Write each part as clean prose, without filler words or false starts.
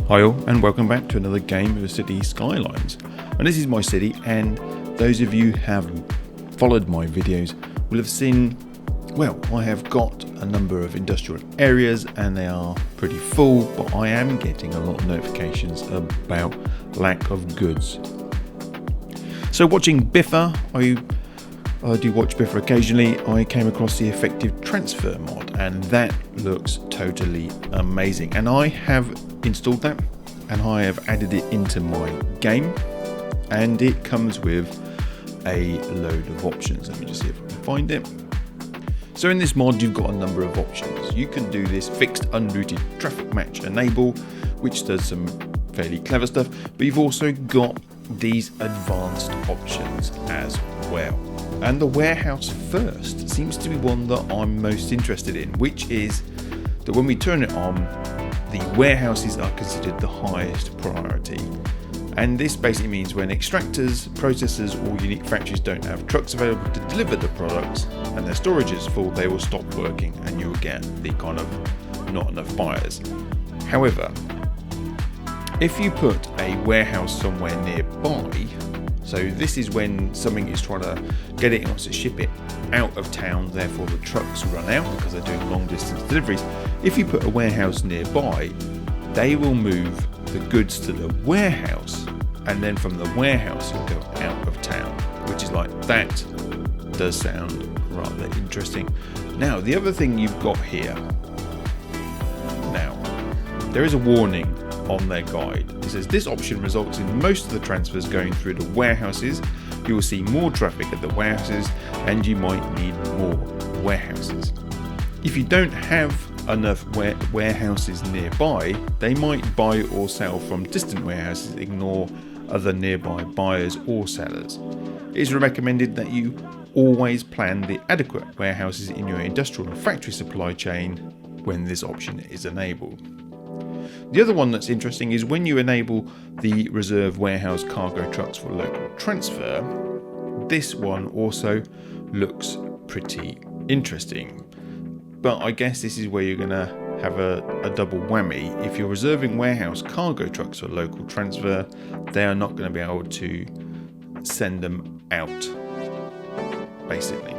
Hi all, and welcome back to another game of the city Skylines. And this is my city, and those of you who have followed my videos will have seen, well, I have got a number of industrial areas and they are pretty full, but I am getting a lot of notifications about lack of goods. So watching Biffa, I do watch Biffa occasionally. I came across the effective transfer mod, and that looks totally amazing. And I have installed that, and I have added it into my game, and it comes with a load of options. Let me just see if I can find it. So in this mod, you've got a number of options. You can do this fixed unrouted traffic match enable, which does some fairly clever stuff, but you've also got these advanced options as well. And the warehouse first seems to be one that I'm most interested in, which is that when we turn it on, the warehouses are considered the highest priority. And this basically means when extractors, processors or unique factories don't have trucks available to deliver the products and their storage is full, they will stop working and you'll get the kind of not enough buyers. However, if you put a warehouse somewhere nearby, so this is when something is trying to get it and wants to ship it out of town, therefore the trucks run out because they're doing long distance deliveries. If you put a warehouse nearby, they will move the goods to the warehouse, and then from the warehouse you'll go out of town, which is like, that does sound rather interesting. Now, the other thing you've got here, now, there is a warning on their guide. It says this option results in most of the transfers going through the warehouses. You will see more traffic at the warehouses and you might need more warehouses. If you don't have enough warehouses nearby, they might buy or sell from distant warehouses, ignore other nearby buyers or sellers. It is recommended that you always plan the adequate warehouses in your industrial and factory supply chain when this option is enabled. The other one that's interesting is when you enable the reserve warehouse cargo trucks for local transfer, this one also looks pretty interesting. But I guess this is where you're going to have a double whammy. If you're reserving warehouse cargo trucks for local transfer, they are not going to be able to send them out, basically.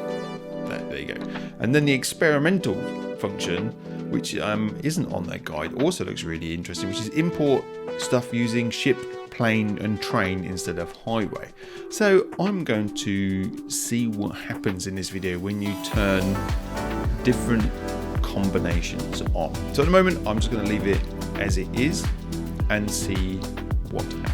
There you go. And then the experimental function, which isn't on their guide, also looks really interesting, which is import stuff using ship, plane and train instead of highway. So I'm going to see what happens in this video when you turn different combinations on. So at the moment I'm just going to leave it as it is and see what happens.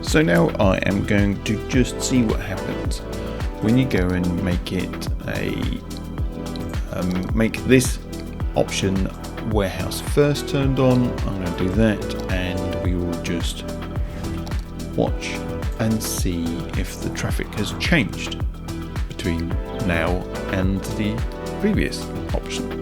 So now I am going to just see what happens when you go and make it make this option warehouse first turned on. I'm going to do that, and we will just watch and see if the traffic has changed between now and the previous option.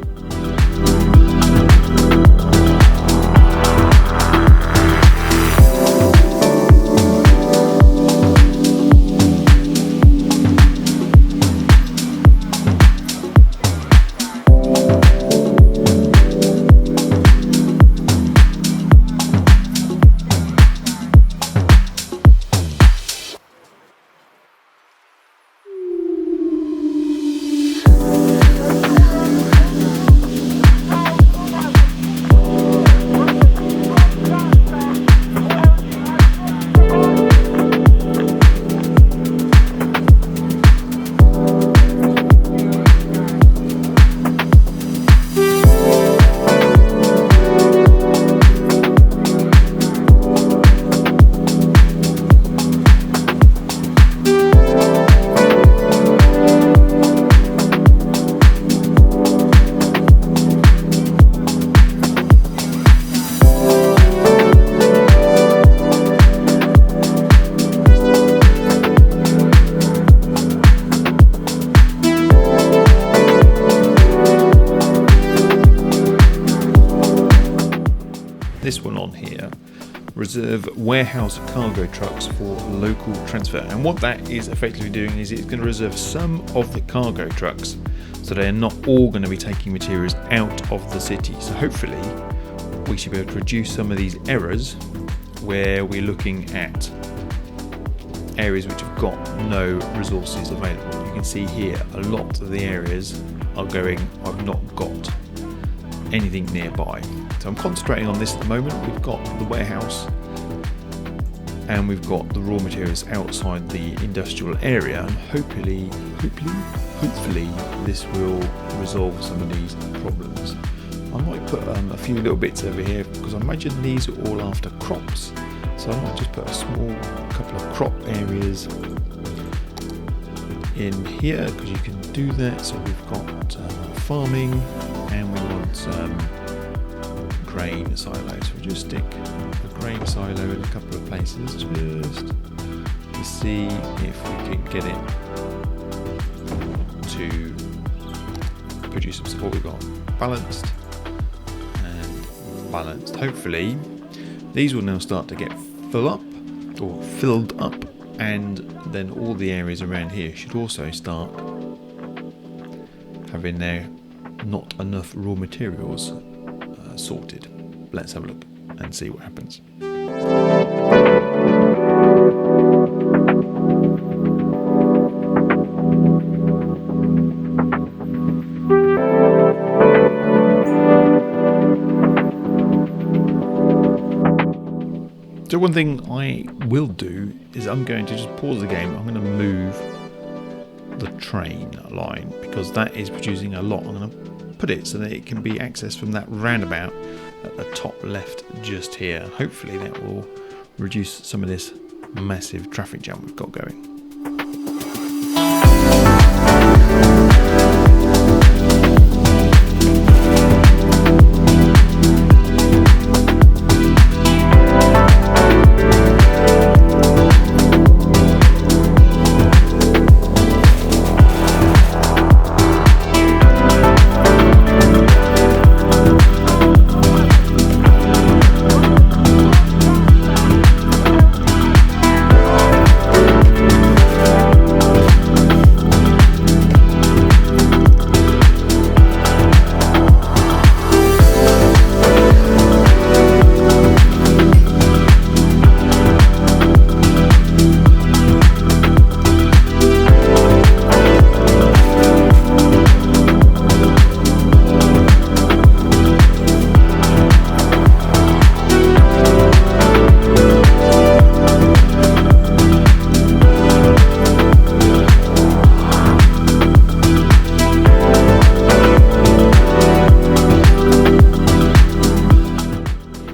reserve warehouse cargo trucks for local transfer. And what that is effectively doing is it's going to reserve some of the cargo trucks, so they're not all going to be taking materials out of the city. So hopefully we should be able to reduce some of these errors where we're looking at areas which have got no resources available. You can see here a lot of the areas are going, I've not got anything nearby. So I'm concentrating on this at the moment. We've got the warehouse and we've got the raw materials outside the industrial area, and hopefully this will resolve some of these problems. I might put a few little bits over here because I imagine these are all after crops, so I might just put a small couple of crop areas in here because you can do that. So we've got farming and we want some grain silos. We'll just stick a grain silo in a couple of places just to see if we can get it to produce some support. We've got balanced and balanced. Hopefully these will now start to get filled up, and then all the areas around here should also start having their not enough raw materials sorted. Let's have a look and see what happens. So one thing I will do is I'm going to just pause the game. I'm going to move the train line because that is producing a lot. I'm going to put it so that it can be accessed from that roundabout at the top left just here. Hopefully that will reduce some of this massive traffic jam we've got going.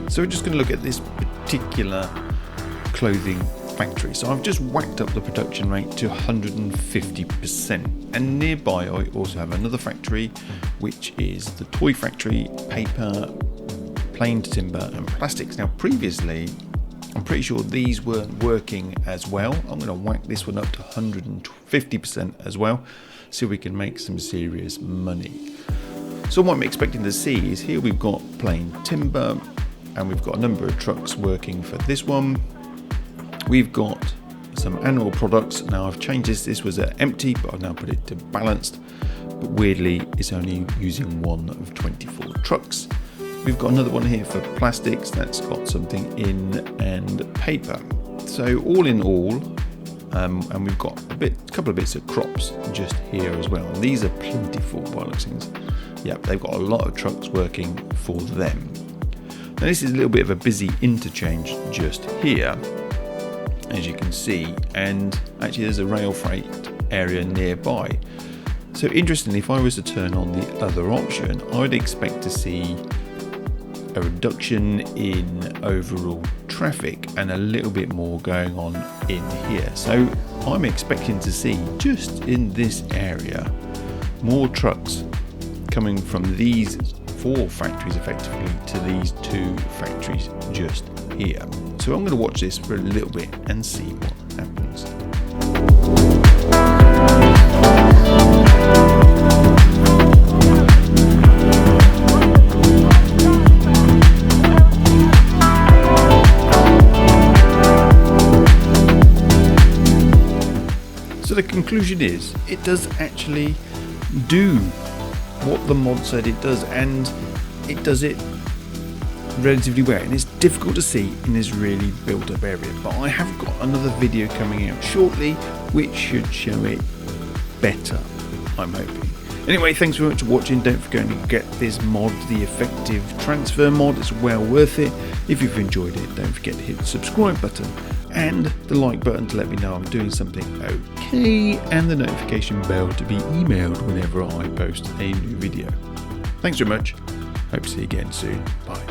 So we're just going to look at this particular clothing factory. So I've just whacked up the production rate to 150%. And nearby I also have another factory, which is the toy factory, paper, planed timber and plastics. Now previously, I'm pretty sure these weren't working as well. I'm going to whack this one up to 150% as well, so we can make some serious money. So what I'm expecting to see is here we've got plain timber, and we've got a number of trucks working for this one. We've got some animal products. Now I've changed this was empty, but I've now put it to balanced. But weirdly, it's only using one of 24 trucks. We've got another one here for plastics that's got something in, and paper. So all in all, and we've got a couple of bits of crops just here as well. And these are plentiful by looks things. Yep, they've got a lot of trucks working for them. Now this is a little bit of a busy interchange just here, as you can see, and actually there's a rail freight area nearby. So interestingly, if I was to turn on the other option, I'd expect to see a reduction in overall traffic and a little bit more going on in here. So I'm expecting to see just in this area more trucks coming from these 4 factories effectively to these 2 factories just here. So I'm going to watch this for a little bit and see what happens. So the conclusion is, it does actually do what the mod said it does, and it does it relatively well, and it's difficult to see in this really built up area, but I have got another video coming out shortly which should show it better, I'm hoping. Anyway, thanks very much for watching. Don't forget to get this mod, the effective transfer mod. It's well worth it. If you've enjoyed it, don't forget to hit the subscribe button and the like button to let me know I'm doing something okay, and the notification bell to be emailed whenever I post a new video. Thanks very much. Hope to see you again soon. Bye.